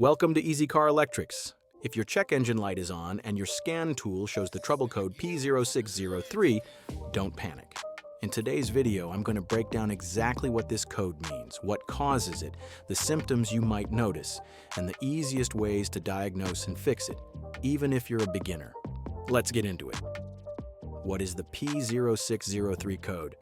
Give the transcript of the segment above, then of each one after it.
Welcome to Easy Car Electrics. If your check engine light is on and your scan tool shows the trouble code P0603, don't panic. In today's video, I'm going to break down exactly what this code means, what causes it, the symptoms you might notice, and the easiest ways to diagnose and fix it, even if you're a beginner. Let's get into it. What is the P0603 code?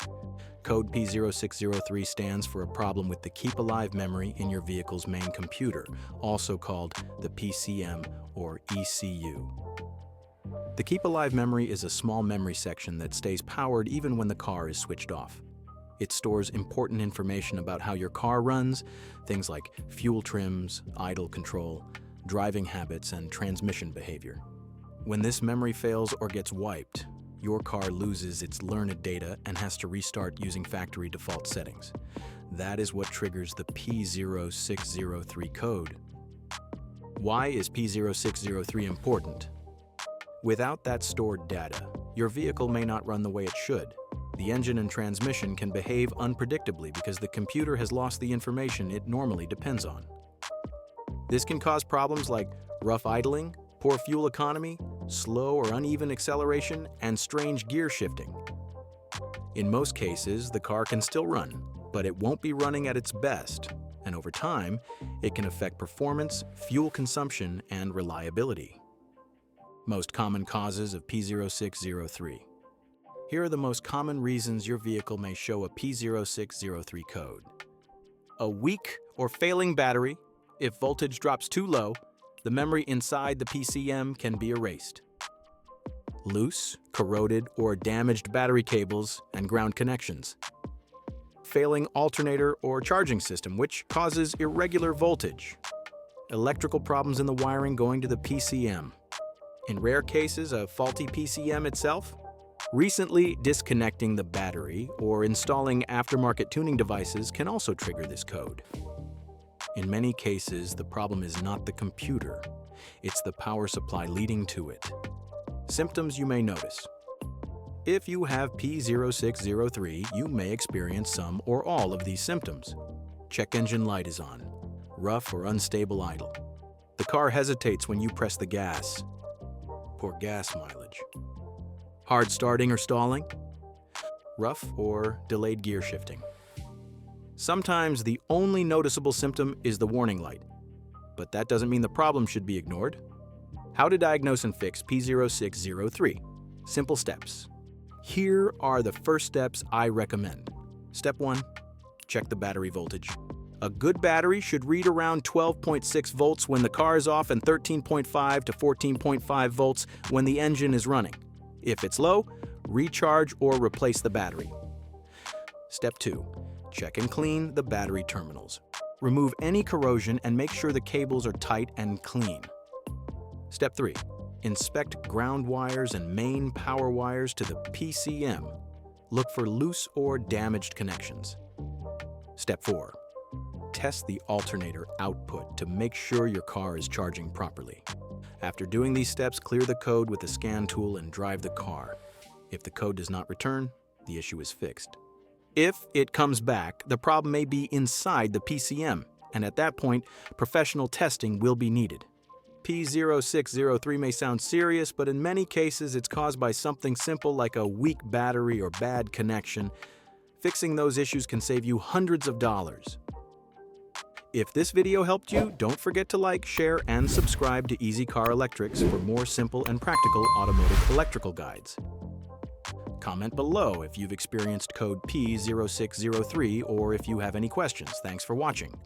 Code P0603 stands for a problem with the Keep Alive memory in your vehicle's main computer, also called the PCM or ECU. The Keep Alive memory is a small memory section that stays powered even when the car is switched off. It stores important information about how your car runs, things like fuel trims, idle control, driving habits, and transmission behavior. When this memory fails or gets wiped, your car loses its learned data and has to restart using factory default settings. That is what triggers the P0603 code. Why is P0603 important? Without that stored data, your vehicle may not run the way it should. The engine and transmission can behave unpredictably because the computer has lost the information it normally depends on. This can cause problems like rough idling, poor fuel economy, slow or uneven acceleration, and strange gear shifting. In most cases, the car can still run, but it won't be running at its best, and over time, it can affect performance, fuel consumption, and reliability. Most common causes of P0603. Here are the most common reasons your vehicle may show a P0603 code. A weak or failing battery. If voltage drops too low, the memory inside the PCM can be erased. Loose, corroded, or damaged battery cables and ground connections. Failing alternator or charging system, which causes irregular voltage. Electrical problems in the wiring going to the PCM. In rare cases, a faulty PCM itself. Recently disconnecting the battery or installing aftermarket tuning devices can also trigger this code. In many cases, the problem is not the computer, it's the power supply leading to it. Symptoms you may notice. If you have P0603, you may experience some or all of these symptoms. Check engine light is on. Rough or unstable idle. The car hesitates when you press the gas. Poor gas mileage. Hard starting or stalling. Rough or delayed gear shifting. Sometimes the only noticeable symptom is the warning light, but that doesn't mean the problem should be ignored. How to diagnose and fix P0603. Simple steps. Here are the first steps I recommend. Step 1. Check the battery voltage. A good battery should read around 12.6 volts when the car is off and 13.5 to 14.5 volts when the engine is running. If it's low, recharge or replace the battery. Step 2. Check and clean the battery terminals. Remove any corrosion and make sure the cables are tight and clean. Step 3. Inspect ground wires and main power wires to the PCM. Look for loose or damaged connections. Step 4. Test the alternator output to make sure your car is charging properly. After doing these steps, clear the code with the scan tool and drive the car. If the code does not return, the issue is fixed. If it comes back, the problem may be inside the PCM, and at that point, professional testing will be needed. P0603 may sound serious, but in many cases it's caused by something simple like a weak battery or bad connection. Fixing those issues can save you hundreds of dollars. If this video helped you, don't forget to like, share, and subscribe to Easy Car Electrics for more simple and practical automotive electrical guides. Comment below if you've experienced code P0603 or if you have any questions. Thanks for watching.